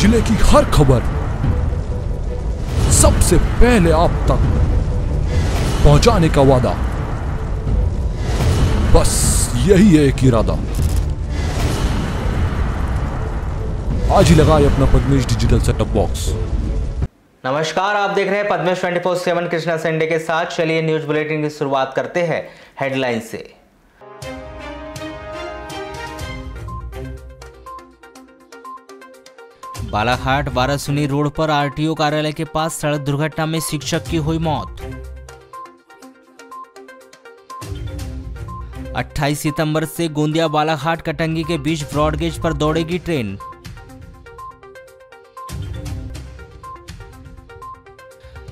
जिले की हर खबर सबसे पहले आप तक पहुंचाने का वादा, बस यही है एक इरादा। आज ही लगाए अपना पद्मेश डिजिटल सेटअप बॉक्स। नमस्कार, आप देख रहे हैं पद्मेश 24/7 कृष्णा संडे के साथ। चलिए न्यूज बुलेटिन की शुरुआत करते हैं हेडलाइन से। बालाघाट वारासुनी रोड पर आरटीओ कार्यालय के पास सड़क दुर्घटना में शिक्षक की हुई मौत। 28 सितंबर से गोंदिया बालाघाट कटंगी के बीच ब्रॉडगेज पर दौड़ेगी ट्रेन।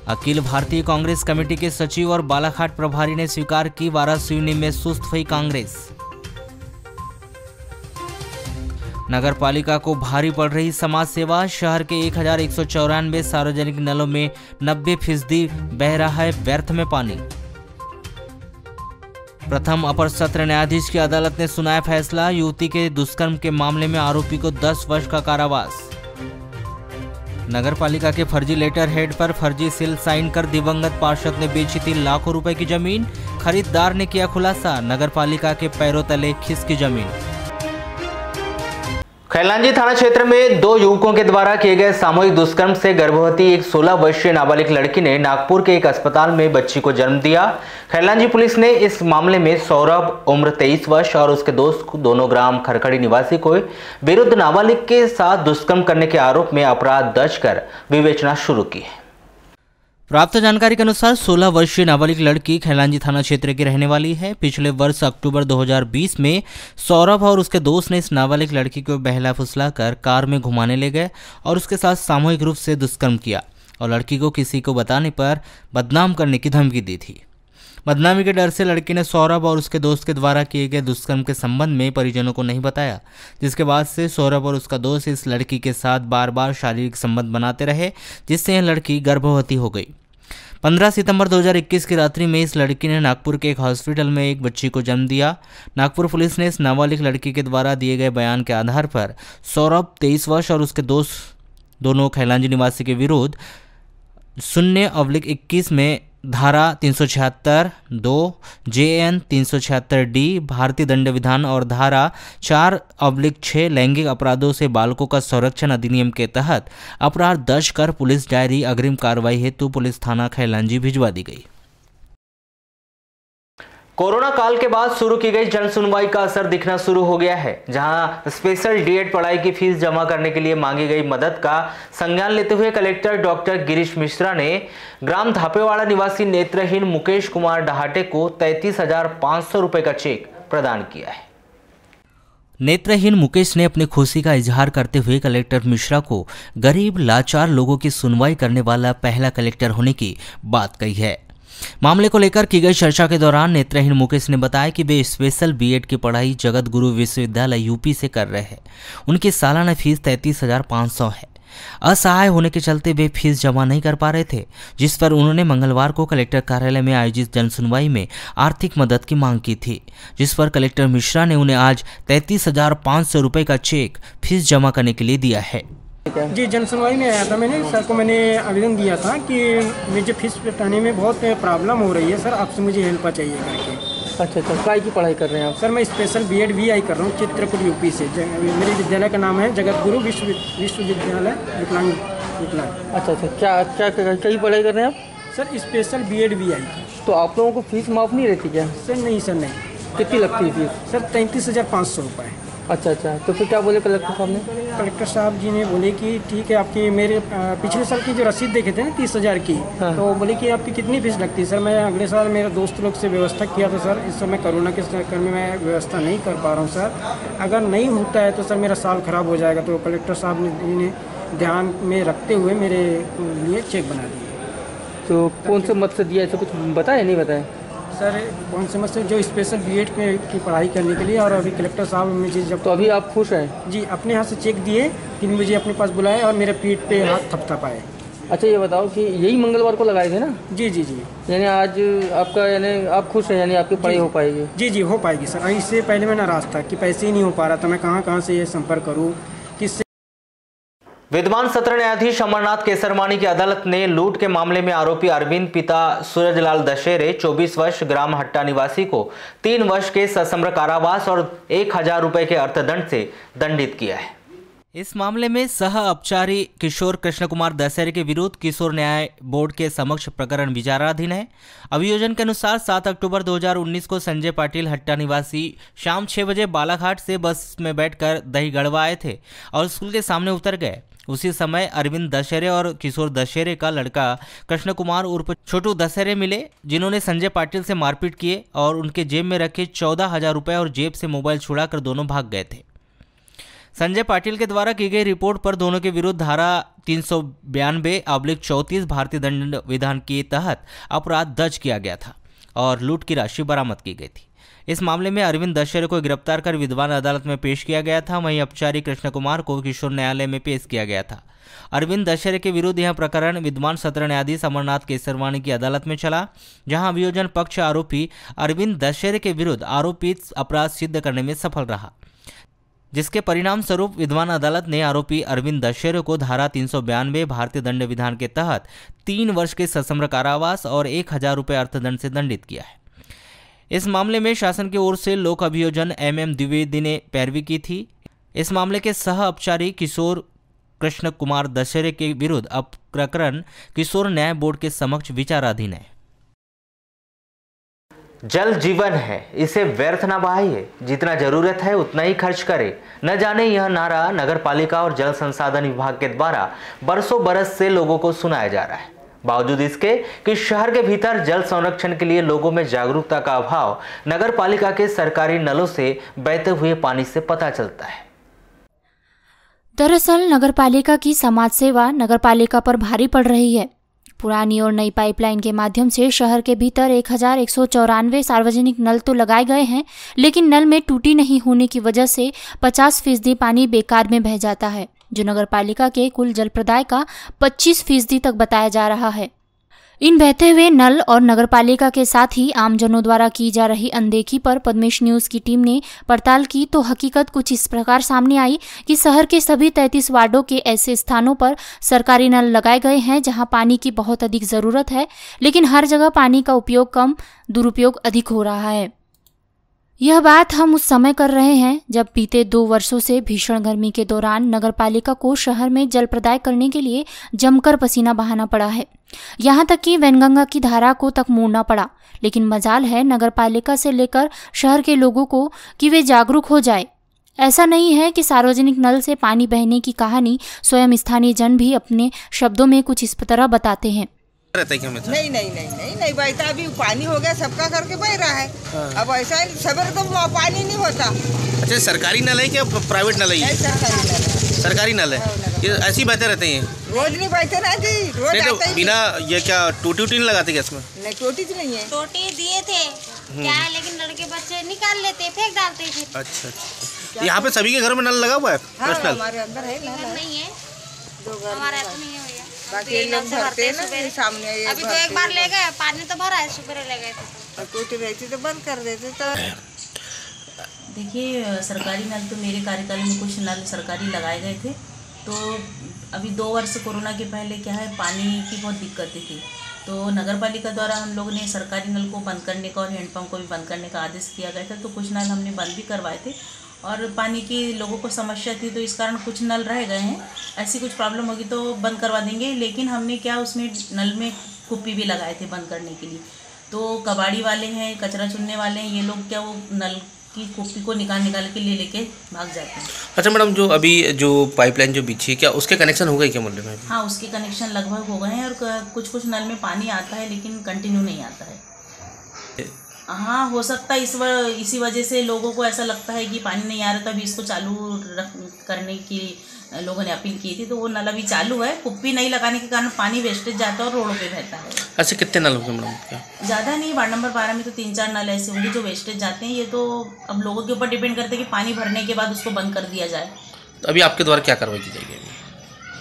अखिल भारतीय कांग्रेस कमेटी के सचिव और बालाघाट प्रभारी ने स्वीकार की वाराणसी में सुस्त हुई कांग्रेस। नगर पालिका को भारी पड़ रही समाज सेवा, शहर के 1194 सार्वजनिक नलों में 90% बह रहा है व्यर्थ में पानी। प्रथम अपर सत्र न्यायाधीश की अदालत ने सुनाया फैसला, युवती के दुष्कर्म के मामले में आरोपी को 10 वर्ष का कारावास। नगर पालिका के फर्जी लेटर हेड पर फर्जी सील साइन कर दिवंगत पार्षद ने बेची थी लाखों रुपए की जमीन, खरीदार ने किया खुलासा, नगर पालिका के पैरों तले खिसकी जमीन। खैलांजी थाना क्षेत्र में 2 युवकों के द्वारा किए गए सामूहिक दुष्कर्म से गर्भवती एक 16 वर्षीय नाबालिग लड़की ने नागपुर के एक अस्पताल में बच्ची को जन्म दिया। खैलांजी पुलिस ने इस मामले में सौरभ उम्र 23 वर्ष और उसके दोस्त दोनों ग्राम खरखड़ी निवासी को विरुद्ध नाबालिग के साथ दुष्कर्म करने के आरोप में अपराध दर्ज कर विवेचना शुरू की है। प्राप्त जानकारी के अनुसार 16 वर्षीय नाबालिग लड़की खैलांजी थाना क्षेत्र की रहने वाली है। पिछले वर्ष अक्टूबर 2020 में सौरभ और उसके दोस्त ने इस नाबालिग लड़की को बहला फुसला कर कार में घुमाने ले गए और उसके साथ सामूहिक रूप से दुष्कर्म किया और लड़की को किसी को बताने पर बदनाम करने की धमकी दी थी। बदनामी के डर से लड़की ने सौरभ और उसके दोस्त के द्वारा किए गए दुष्कर्म के संबंध में परिजनों को नहीं बताया, जिसके बाद से सौरभ और उसका दोस्त इस लड़की के साथ बार बार शारीरिक संबंध बनाते रहे, जिससे यह लड़की गर्भवती हो गई। 15 सितंबर 2021 की रात्रि में इस लड़की ने नागपुर के एक हॉस्पिटल में एक बच्ची को जन्म दिया। नागपुर पुलिस ने इस नाबालिग लड़की के द्वारा दिए गए बयान के आधार पर सौरभ 23 वर्ष और उसके दोस्त दोनों खैलांजी निवासी के विरुद्ध 0/21 में धारा 376(2) JN 376D भारतीय दंड विधान और धारा 4/6 लैंगिक अपराधों से बालकों का संरक्षण अधिनियम के तहत अपराध दर्ज कर पुलिस डायरी अग्रिम कार्रवाई हेतु पुलिस थाना खैलांजी भिजवा दी गई। कोरोना काल के बाद शुरू की गई जन सुनवाई का असर दिखना शुरू हो गया है, जहां स्पेशल डीएड पढ़ाई की फीस जमा करने के लिए मांगी गई मदद का संज्ञान लेते हुए कलेक्टर डॉक्टर गिरीश मिश्रा ने ग्राम धापेवाड़ा निवासी नेत्रहीन मुकेश कुमार डहाटे को 33,500 रुपए का चेक प्रदान किया है। नेत्रहीन मुकेश ने अपनी खुशी का इजहार करते हुए कलेक्टर मिश्रा को गरीब लाचार लोगों की सुनवाई करने वाला पहला कलेक्टर होने की बात कही है। मामले को लेकर की गई चर्चा के दौरान नेत्रहीन मुकेश ने बताया कि वे स्पेशल बीएड की पढ़ाई जगत गुरु विश्वविद्यालय यूपी से कर रहे हैं। उनकी सालाना फीस 33,500 है। असहाय होने के चलते वे फीस जमा नहीं कर पा रहे थे, जिस पर उन्होंने मंगलवार को कलेक्टर कार्यालय में आयोजित जनसुनवाई में आर्थिक मदद की मांग की थी, जिस पर कलेक्टर मिश्रा ने उन्हें आज 33,500 रुपये का चेक फीस जमा करने के लिए दिया है। जी, जनसुनवाई में आया था। मैंने सर को आवेदन दिया था कि मुझे फीस पटाने में बहुत प्रॉब्लम हो रही है सर, आपसे मुझे हेल्प चाहिए करके। अच्छा, काय की पढ़ाई कर रहे हैं आप? सर मैं स्पेशल बीएड VI कर रहा हूँ चित्रकूट यूपी से। मेरे विद्यालय का नाम है जगत गुरु विश्वविद्यालय विकलांग। अच्छा, क्या कई पढ़ाई कर रहे हैं आप? Sir special B Ed VI। तो आप लोगों को फीस माफ़ नहीं रहती क्या? सर नहीं सर, नहीं। कितनी लगती है फीस? सर 33,500 रुपये। अच्छा, तो फिर क्या बोले कलेक्टर साहब ने? कलेक्टर साहब जी ने बोले कि ठीक है, आपकी मेरे पिछले साल की जो रसीद देखे थे ना 30,000 की, हाँ। तो बोले कि आपकी कितनी फीस लगती है? सर मैं अगले साल मेरे दोस्त लोग से व्यवस्था किया था सर, इस समय कोरोना के चक्कर में मैं व्यवस्था नहीं कर पा रहा हूँ सर। अगर नहीं होता है तो सर मेरा साल ख़राब हो जाएगा। तो कलेक्टर साहब ने ध्यान में रखते हुए मेरे लिए चेक बना दिए। तो कौन से मत से दिया, ऐसा कुछ बताया नहीं बताया? सर कौन से मत से? जो स्पेशल बीएड की पढ़ाई करने के लिए। और अभी कलेक्टर साहब मुझे जब तो अभी आप खुश हैं? जी, अपने हाथ से चेक दिए, फिर मुझे अपने पास बुलाए और मेरे पीठ पे हाथ थपथपाए। अच्छा, ये बताओ कि यही मंगलवार को लगाए थे ना? जी। यानी आज आपका, यानी आप खुश हैं, यानी आपकी पढ़ाई हो पाएगी? जी हो पाएगी सर। इससे पहले मैं नाराज़ था कि पैसे ही नहीं हो पा रहा था, मैं कहाँ से ये संपर्क करूँ, किससे। विद्यमान सत्र न्यायाधीश अमरनाथ केसरवानी की अदालत ने लूट के मामले में आरोपी अरविंद पिता सूरजलाल दशहरे 24 वर्ष ग्राम हट्टा निवासी को 3 वर्ष के सश्रम कारावास और 1000 रुपए के अर्थदंड से दंडित किया है। इस मामले में सह अपचारी किशोर कृष्ण कुमार दशहरे के विरुद्ध किशोर न्याय बोर्ड के समक्ष प्रकरण विचाराधीन है। अभियोजन के अनुसार 7 अक्टूबर 2019 को संजय पाटिल हट्टा निवासी शाम 6 बजे बालाघाट से बस में बैठकर दही गढ़वा आए थे और स्कूल के सामने उतर गए। उसी समय अरविंद दशहरे और किशोर दशहरे का लड़का कृष्ण कुमार उर्फ छोटू दशहरे मिले, जिन्होंने संजय पाटिल से मारपीट किए और उनके जेब में रखे 14,000 रुपये और जेब से मोबाइल छुड़ाकर दोनों भाग गए थे। संजय पाटिल के द्वारा की गई रिपोर्ट पर दोनों के विरुद्ध धारा 392/34 भारतीय दंड विधान के तहत अपराध दर्ज किया गया था और लूट की राशि बरामद की गई थी। इस मामले में अरविंद दशहरे को गिरफ्तार कर विद्यमान अदालत में पेश किया गया था। वहीं अपचारी कृष्ण कुमार को किशोर न्यायालय में पेश किया गया था। अरविंद दशहरे के विरुद्ध यह प्रकरण विद्यमान सत्र न्यायाधीश अमरनाथ केसरवानी की अदालत में चला, जहां अभियोजन पक्ष आरोपी अरविंद दशहरे के विरुद्ध आरोपित अपराध सिद्ध करने में सफल रहा, जिसके परिणाम स्वरूप विद्यमान अदालत ने आरोपी अरविंद दशहरे को धारा 392 भारतीय दंड विधान के तहत 3 वर्ष के सश्रम कारावास और 1000 रुपये अर्थदंड से दंडित किया है। इस मामले में शासन की ओर से लोक अभियोजन MM द्विवेदी ने पैरवी की थी। इस मामले के सह अपचारी किशोर कृष्ण कुमार दशहरे के विरुद्ध अब प्रकरण किशोर न्याय बोर्ड के समक्ष विचाराधीन है। जल जीवन है, इसे व्यर्थ न बहाइए, जितना जरूरत है उतना ही खर्च करें। न जाने यह नारा नगरपालिका और जल संसाधन विभाग के द्वारा बरसों बरस से लोगों को सुनाया जा रहा है। बावजूद इसके कि शहर के भीतर जल संरक्षण के लिए लोगों में जागरूकता का अभाव नगरपालिका के सरकारी नलों से बहते हुए पानी से पता चलता है। दरअसल नगरपालिका की समाज सेवा नगरपालिका पर भारी पड़ रही है। पुरानी और नई पाइपलाइन के माध्यम से शहर के भीतर 1194 सार्वजनिक नल तो लगाए गए हैं, लेकिन नल में टूटी नहीं होने की वजह से 50% पानी बेकार में बह जाता है, जो नगरपालिका के कुल जल प्रदाय का 25% तक बताया जा रहा है। इन बहते हुए नल और नगरपालिका के साथ ही आमजनों द्वारा की जा रही अनदेखी पर पद्मेश न्यूज की टीम ने पड़ताल की तो हकीकत कुछ इस प्रकार सामने आई कि शहर के सभी 33 वार्डों के ऐसे स्थानों पर सरकारी नल लगाए गए हैं जहां पानी की बहुत अधिक जरूरत है, लेकिन हर जगह पानी का उपयोग कम, दुरुपयोग अधिक हो रहा है। यह बात हम उस समय कर रहे हैं जब बीते 2 वर्षों से भीषण गर्मी के दौरान नगरपालिका को शहर में जल प्रदाय करने के लिए जमकर पसीना बहाना पड़ा है। यहाँ तक कि वैनगंगा की धारा को तक मोड़ना पड़ा, लेकिन मजाल है नगरपालिका से लेकर शहर के लोगों को कि वे जागरूक हो जाए। ऐसा नहीं है कि सार्वजनिक नल से पानी बहने की कहानी स्वयं स्थानीय जन भी अपने शब्दों में कुछ इस तरह बताते हैं। नहीं बहता, अभी पानी हो गया, सबका करके बह रहा है। अब ऐसा सवेरे तो पानी नहीं होता। अच्छा, सरकारी नल है क्या प्राइवेट नल है? सरकारी नल है। ये ऐसे ही बहते रहते हैं? रोज नहीं बहते ना जी, रोज नहीं तो बिना ये क्या टोटी नहीं लगाते क्या इसमें? नहीं, टोटी तो नहीं है। टोटी दिए थे क्या है, लेकिन लड़के बच्चे निकाल लेते, फेंक डालते थे। अच्छा, यहाँ पे सभी के घर में नल लगा हुआ है? हमारे अंदर है ना, नहीं है, हमारे तो नहीं है भैया। बाकी लोग भरते हैं ना सामने। अभी तो एक बार ले गए, पानी तो भरा है, सुबह ले गए थे। टूटी रहती तो बंद कर देते। तो देखिए, सरकारी नल तो मेरे कार्यकाल में कुछ नल सरकारी लगाए गए थे। तो अभी 2 वर्ष कोरोना के पहले क्या है, पानी की बहुत दिक्कतें थी, तो नगरपालिका द्वारा हम लोगों ने सरकारी नल को बंद करने का और हैंडपम्प को भी बंद करने का आदेश किया गया था। तो कुछ नल हमने बंद भी करवाए थे और पानी की लोगों को समस्या थी, तो इस कारण कुछ नल रह गए हैं। ऐसी कुछ प्रॉब्लम होगी तो बंद करवा देंगे। लेकिन हमने क्या उसमें नल में कुप्पी भी लगाए थे बंद करने के लिए। तो कबाड़ी वाले हैं, कचरा चुनने वाले हैं, ये लोग क्या वो नल की कुप्पी को निकाल के लेके भाग जाते हैं। अच्छा मैडम, जो अभी जो पाइपलाइन जो बिछी है, क्या उसके कनेक्शन हो गए क्या मुहल्ले में? हाँ, उसके कनेक्शन लगभग हो गए हैं और कुछ नल में पानी आता है, लेकिन कंटिन्यू नहीं आता है। हाँ, हो सकता है इसी वजह से लोगों को ऐसा लगता है कि पानी नहीं आ रहा, तभी इसको चालू करने की लोगों ने अपील की थी। तो वो नल अभी चालू है। कुप्पी नहीं लगाने के कारण पानी वेस्टेज जाता है और रोडों पे बहता है। अच्छा, कितने नल होंगे मैडम? क्या ज़्यादा नहीं, वार्ड नंबर 12 में तो 3-4 नल ऐसे होंगे जो वेस्टेज जाते हैं। ये तो अब लोगों के ऊपर डिपेंड करते हैं कि पानी भरने के बाद उसको बंद कर दिया जाए। तो अभी आपके द्वारा क्या कार्रवाई की जाएगी?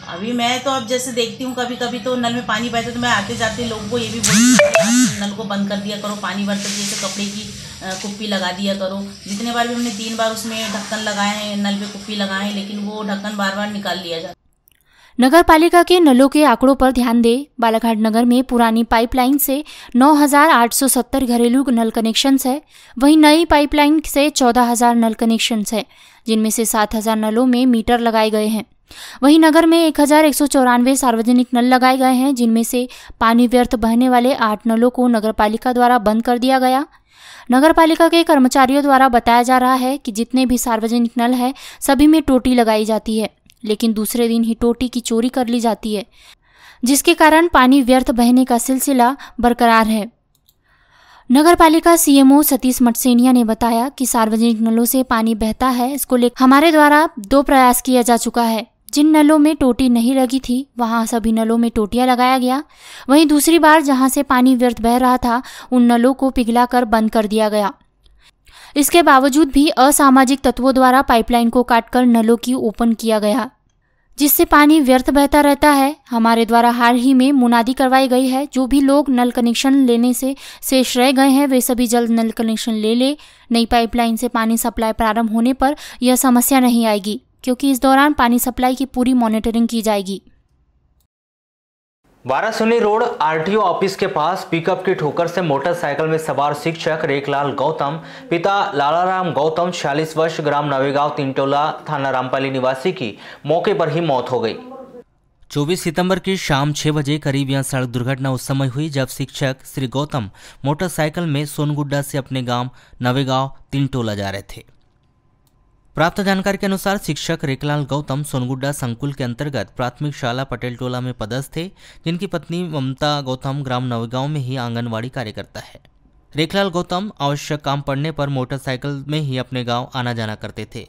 अभी मैं तो अब जैसे देखती हूँ, कभी कभी तो नल में पानी बहता तो मैं आते जाते लोगों को ये भी बोलती हूँ आप नल को बंद कर दिया करो, पानी भरते जैसे कपड़े की कुप्पी लगा दिया करो। जितने बार भी हमने 3 बार उसमें ढक्कन लगाए हैं, नल पे कुप्पी लगाए हैं, लेकिन वो ढक्कन बार बार निकाल लिया जाता। नगर पालिका के नलों के आंकड़ों पर ध्यान दें। बालाघाट नगर में पुरानी पाइपलाइन से 9,870 घरेलू नल कनेक्शंस है। वहीं नई पाइपलाइन से 14,000 नल कनेक्शंस है, जिनमें से 7,000 नलों में मीटर लगाए गए हैं। वहीं नगर में 1,194 सार्वजनिक नल लगाए गए हैं, जिनमें से पानी व्यर्थ बहने वाले 8 नलों को नगर पालिका द्वारा बंद कर दिया गया। नगर पालिका के कर्मचारियों द्वारा बताया जा रहा है कि जितने भी सार्वजनिक नल है सभी में टोटी लगाई जाती है, लेकिन दूसरे दिन ही टोटी की चोरी कर ली जाती है, जिसके कारण पानी व्यर्थ बहने का सिलसिला बरकरार है। नगर पालिका सीएमओ सतीश मटसेनिया ने बताया कि सार्वजनिक नलों से पानी बहता है, इसको लेकर हमारे द्वारा 2 प्रयास किया जा चुका है। जिन नलों में टोटी नहीं लगी थी वहां सभी नलों में टोटियां लगाया गया। वहीं दूसरी बार जहां से पानी व्यर्थ बह रहा था उन नलों को पिघलाकर बंद कर दिया गया। इसके बावजूद भी असामाजिक तत्वों द्वारा पाइपलाइन को काटकर नलों की ओपन किया गया, जिससे पानी व्यर्थ बहता रहता है। हमारे द्वारा हाल ही में मुनादी करवाई गई है, जो भी लोग नल कनेक्शन लेने से शेष रह गए हैं वे सभी जल्द नल कनेक्शन ले। नई पाइपलाइन से पानी सप्लाई प्रारंभ होने पर यह समस्या नहीं आएगी, क्योंकि इस दौरान पानी सप्लाई की पूरी मॉनिटरिंग की जाएगी। वारासुनी रोड आरटीओ ऑफिस के पास पिकअप की ठोकर से मोटरसाइकिल में सवार शिक्षक रेखलाल गौतम, पिता लालाराम गौतम 46 वर्ष, ग्राम नवेगांव तिनटोला, थाना रामपाली निवासी की मौके पर ही मौत हो गई। 24 सितंबर की शाम 6 बजे करीब यह सड़क दुर्घटना उस समय हुई जब शिक्षक श्री गौतम मोटरसाइकिल में सोनगुड्डा से अपने गांव नवेगांव तिनटोला जा रहे थे। प्राप्त जानकारी के अनुसार शिक्षक रेखलाल गौतम सोनगुड्डा संकुल के अंतर्गत प्राथमिक शाला पटेल टोला में पदस्थ थे, जिनकी पत्नी ममता गौतम ग्राम नवेगांव में ही आंगनवाड़ी कार्यकर्ता है। रेखलाल गौतम आवश्यक काम पड़ने पर मोटरसाइकिल में ही अपने गांव आना जाना करते थे।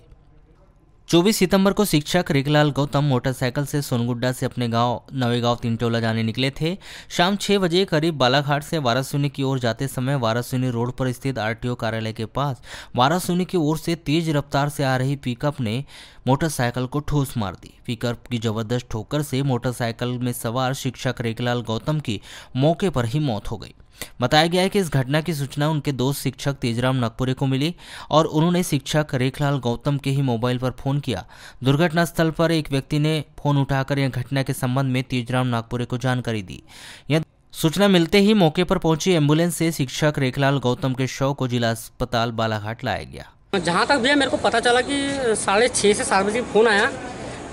24 सितंबर को शिक्षक रेखलाल गौतम मोटरसाइकिल से सोनगुड्डा से अपने गांव नवेगांव तिनटोला जाने निकले थे। शाम 6 बजे करीब बालाघाट से वारासुनी की ओर जाते समय वारासुनी रोड पर स्थित आरटीओ कार्यालय के पास वारासुनी की ओर से तेज रफ्तार से आ रही पिकअप ने मोटरसाइकिल को ठोस मार दी। पिकअप की जबरदस्त ठोकर से मोटरसाइकिल में सवार शिक्षक रेखलाल गौतम की मौके पर ही मौत हो गई। बताया गया है कि इस घटना की सूचना उनके दोस्त शिक्षक तेजराम नागपुरे को मिली और उन्होंने शिक्षक रेखलाल गौतम के ही मोबाइल पर फोन किया। दुर्घटना स्थल पर एक व्यक्ति ने फोन उठाकर यह घटना के संबंध में तेजराम नागपुरे को जानकारी दी। यह सूचना मिलते ही मौके पर पहुंची एम्बुलेंस से शिक्षक रेखलाल गौतम के शव को जिला अस्पताल बालाघाट लाया गया। जहाँ तक भैया मेरे को पता चला कि 6:30 से 7 बजे फोन आया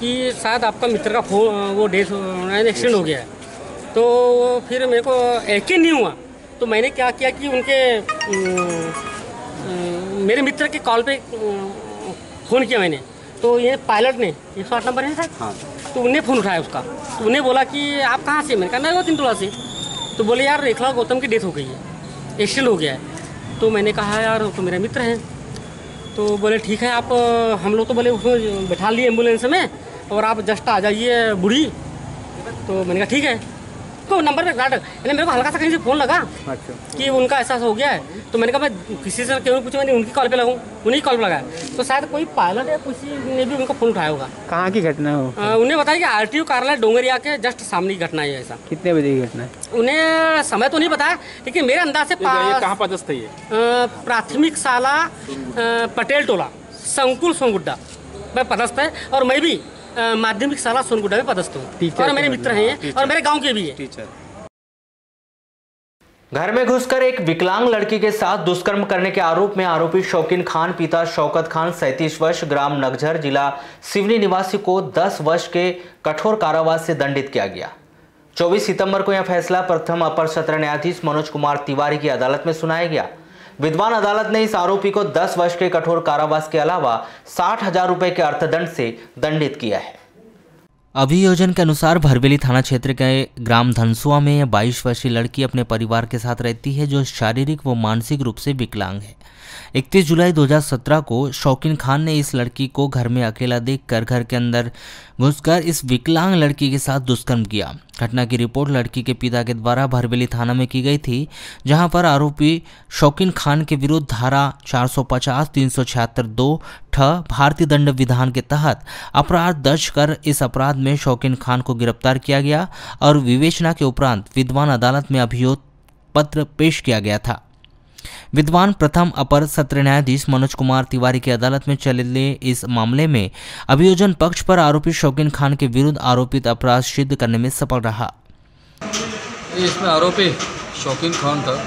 कि शायद आपका मित्र का फोन वो डेथ एक्सीडेंट हो गया है। तो फिर मेरे को यकीन नहीं हुआ, तो मैंने क्या किया कि उनके मेरे मित्र के कॉल पे फ़ोन किया मैंने। तो ये पायलट ने 108 नंबर है सर, हाँ, तो उन्हें फ़ोन उठाया उसका। तो उन्हें बोला कि आप कहाँ से? मैंने कहा मैं वो तिनटोला से। तो बोले यार रेखलाल गौतम की डेथ हो गई है, एक्सीडेंट हो गया है। तो मैंने कहा यार तो मेरे मित्र हैं। तो बोले ठीक है आप, हम लोग तो बोले उसमें बैठा लिए एम्बुलेंस में और आप जस्ट आ जाइए बुढ़ी। तो मैंने कहा ठीक है। तो नंबर पे मेरे को हल्का सा कहीं से फ़ोन लगा कि उनका ऐसा हो गया है। तो मैंने कहा मैं किसी से क्यों पूछूं, मैंने उनकी कॉल पे लगाऊं, उन्हीं कॉल पे लगाया। तो शायद कोई पायलट या किसी ने भी उनका फ़ोन उठाया होगा। कहाँ की घटना हो? उन्हें बताया कि आरटीओ कार्यालय डोंगरिया के जस्ट सामने की घटना है। ऐसा कितने बजे की घटना है? उन्हें समय तो नहीं बताया, लेकिन मेरे अंदाज से कहाँ पदस्थ है ये? प्राथमिक शाला पटेल टोला संकुल सोनगुड्डा में पदस्थ है और मैं भी माध्यमिक शाला सोनगुड्डा में पदस्थ हूँ और मेरे मित्र हैं और मेरे गांव के भी है। घर में घुसकर एक विकलांग लड़की के साथ दुष्कर्म करने के आरोप में आरोपी शौकीन खान, पिता शौकत खान 37 वर्ष, ग्राम नगझर, जिला सिवनी निवासी को 10 वर्ष के कठोर कारावास से दंडित किया गया। 24 सितंबर को यह फैसला प्रथम अपर सत्र न्यायाधीश मनोज कुमार तिवारी की अदालत में सुनाया गया। विद्वान अदालत ने इस आरोपी को 10 वर्ष के कठोर कारावास के अलावा 60,000 रुपए के अर्थदंड से दंडित किया है। अभियोजन के अनुसार भरवेली थाना क्षेत्र के ग्राम धनसुआ में 22 वर्षीय लड़की अपने परिवार के साथ रहती है, जो शारीरिक व मानसिक रूप से विकलांग है। 31 जुलाई 2017 को शौकीन खान ने इस लड़की को घर में अकेला देखकर घर के अंदर घुसकर इस विकलांग लड़की के साथ दुष्कर्म किया। घटना की रिपोर्ट लड़की के पिता के द्वारा भरवेली थाना में की गई थी, जहां पर आरोपी शौकीन खान के विरुद्ध धारा 450, 376 2 भारतीय दंड विधान के तहत अपराध दर्ज कर इस अपराध में शौकीन खान को गिरफ्तार किया गया और विवेचना के उपरांत विद्वान अदालत में अभियोग पत्र पेश किया गया था। विद्वान प्रथम अपर सत्र न्यायाधीश मनोज कुमार तिवारी की अदालत में चले इस मामले में अभियोजन पक्ष पर आरोपी शौकीन खान के विरुद्ध आरोपित अपराध सिद्ध करने में सफल रहा। इसमें आरोपी शौकीन खान था,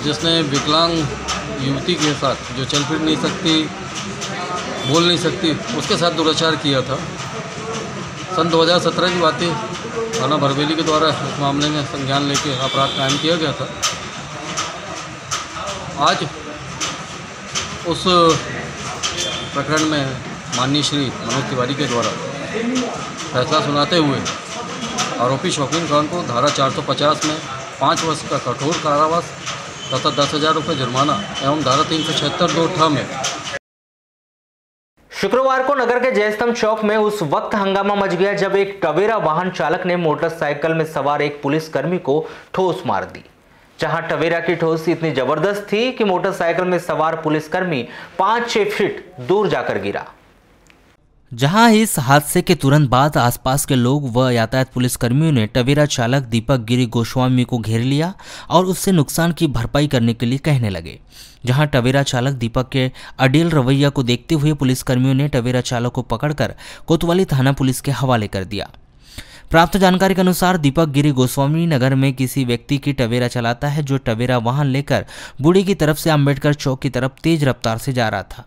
जिसने विकलांग युवती के साथ, जो चल फिर नहीं सकती, बोल नहीं सकती, उसके साथ दुराचार किया था। सन 2017 की बात है, थाना बरबेली के द्वारा इस मामले में संज्ञान लेके अपराध कायम किया गया था। आज उस प्रकरण में माननीय श्री मनोज तिवारी के द्वारा फैसला सुनाते हुए आरोपी शौकीन खान को धारा 450 में 5 वर्ष का कठोर कारावास तथा 10,000 रुपये जुर्माना एवं धारा 376 2 में। शुक्रवार को नगर के जयस्तंभ चौक में उस वक्त हंगामा मच गया जब एक टवेरा वाहन चालक ने मोटरसाइकिल में सवार एक पुलिसकर्मी को ठोस मार दी। जहां टवेरा की ठोस इतनी जबरदस्त थी कि मोटरसाइकिल में सवार पुलिसकर्मी 5-6 फीट दूर जाकर गिरा। जहां इस हादसे के तुरंत बाद आसपास के लोग व यातायात पुलिसकर्मियों ने टवेरा चालक दीपक गिरी गोस्वामी को घेर लिया और उससे नुकसान की भरपाई करने के लिए कहने लगे। जहां टवेरा चालक दीपक के अड़ियल रवैया को देखते हुए पुलिसकर्मियों ने टवेरा चालक को पकड़कर कोतवाली थाना पुलिस के हवाले कर दिया। प्राप्त जानकारी के अनुसार दीपक गिरी गोस्वामी नगर में किसी व्यक्ति की टवेरा चलाता है, जो टवेरा वाहन लेकर बूढ़ी की तरफ से अंबेडकर चौक की तरफ तेज रफ्तार से जा रहा था।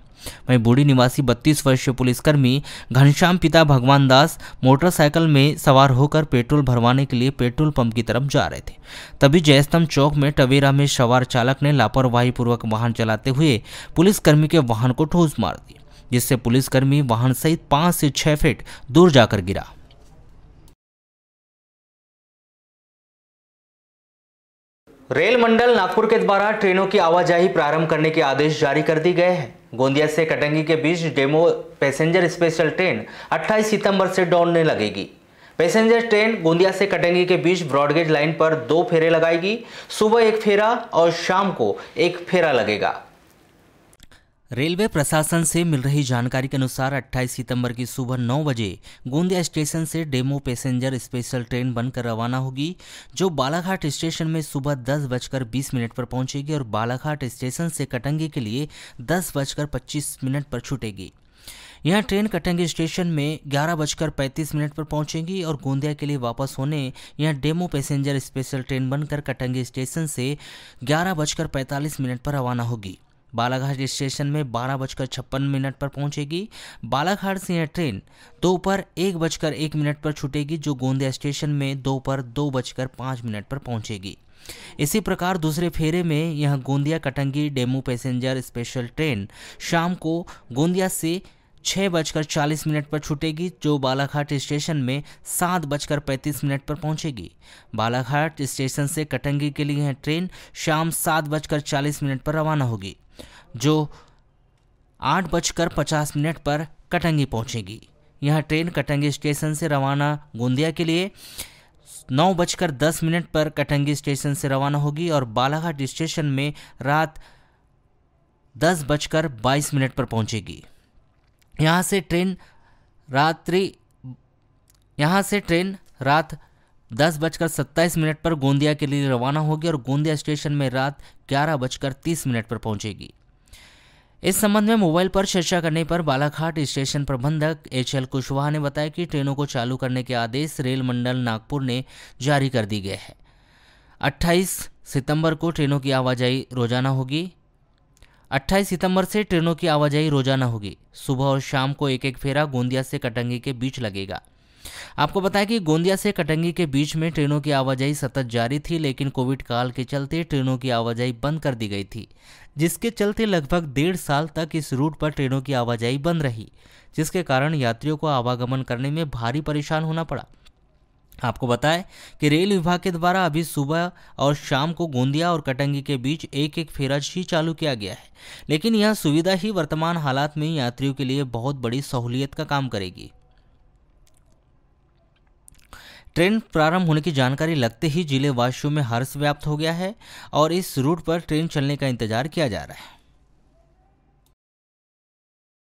वहीं बूढ़ी निवासी 32 वर्षीय पुलिसकर्मी घनश्याम पिता भगवान दास मोटरसाइकिल में सवार होकर पेट्रोल भरवाने के लिए पेट्रोल पंप की तरफ जा रहे थे। तभी जयस्तंभ चौक में टवेरा में सवार चालक ने लापरवाही पूर्वक वाहन चलाते हुए पुलिसकर्मी के वाहन को ठोस मार दी, जिससे पुलिसकर्मी वाहन सहित 5 से 6 फीट दूर जाकर गिरा। रेल मंडल नागपुर के द्वारा ट्रेनों की आवाजाही प्रारंभ करने के आदेश जारी कर दिए गए हैं। गोंदिया से कटंगी के बीच डेमो पैसेंजर स्पेशल ट्रेन 28 सितंबर से दौड़ने लगेगी। पैसेंजर ट्रेन गोंदिया से कटंगी के बीच ब्रॉडगेज लाइन पर 2 फेरे लगाएगी। सुबह 1 फेरा और शाम को 1 फेरा लगेगा। रेलवे प्रशासन से मिल रही जानकारी के अनुसार 28 सितंबर की सुबह 9 बजे गोंदिया स्टेशन से डेमो पैसेंजर स्पेशल ट्रेन बनकर रवाना होगी, जो बालाघाट स्टेशन में सुबह 10:20 पर पहुंचेगी और बालाघाट स्टेशन से कटंगी के लिए 10:25 पर छूटेगी। यह ट्रेन कटंगी स्टेशन में 11:35 पर पहुंचेगी और गोंदिया के लिए वापस होने यह डेमो पैसेंजर स्पेशल ट्रेन बनकर कटंगी स्टेशन से 11:45 पर रवाना होगी। बालाघाट स्टेशन में 12:56 पर पहुंचेगी। बालाघाट से यह ट्रेन दोपहर 1:01 पर छूटेगी, जो गोंदिया स्टेशन में दोपहर 2:05 पर पहुंचेगी। इसी प्रकार दूसरे फेरे में यह Gondia Katangi demo passenger special train शाम को गोंदिया से 6:40 पर छूटेगी, जो बालाघाट स्टेशन में 7:35 पर पहुंचेगी। बालाघाट स्टेशन से कटंगी के लिए यह ट्रेन शाम 7:40 पर रवाना होगी, जो 8:50 पर कटंगी पहुंचेगी। यह ट्रेन कटंगी स्टेशन से रवाना गोंदिया के लिए 9:10 पर कटंगी स्टेशन से रवाना होगी और बालाघाट स्टेशन में रात 10:22 पर पहुंचेगी। यहाँ से ट्रेन रात 10:27 पर गोंदिया के लिए रवाना होगी और गोंदिया स्टेशन में रात 11:30 पर पहुंचेगी। इस संबंध में मोबाइल पर चर्चा करने पर बालाघाट स्टेशन प्रबंधक HL कुशवाहा ने बताया कि ट्रेनों को चालू करने के आदेश रेल मंडल नागपुर ने जारी कर दी गए हैं। 28 सितंबर को ट्रेनों की आवाजाही रोजाना होगी। 28 सितंबर से ट्रेनों की आवाजाही रोजाना होगी। सुबह और शाम को 1-1 फेरा गोंदिया से कटंगी के बीच लगेगा। आपको बताया कि गोंदिया से कटंगी के बीच में ट्रेनों की आवाजाही सतत जारी थी, लेकिन कोविड काल के चलते ट्रेनों की आवाजाही बंद कर दी गई थी, जिसके चलते लगभग 1.5 साल तक इस रूट पर ट्रेनों की आवाजाही बंद रही, जिसके कारण यात्रियों को आवागमन करने में भारी परेशान होना पड़ा। आपको बताएं कि रेल विभाग के द्वारा अभी सुबह और शाम को गोंदिया और कटंगी के बीच 1-1 फेरा ही चालू किया गया है, लेकिन यह सुविधा ही वर्तमान हालात में यात्रियों के लिए बहुत बड़ी सहूलियत का काम करेगी। ट्रेन प्रारंभ होने की जानकारी लगते ही जिले वासियों में हर्ष व्याप्त हो गया है और इस रूट पर ट्रेन चलने का इंतजार किया जा रहा है।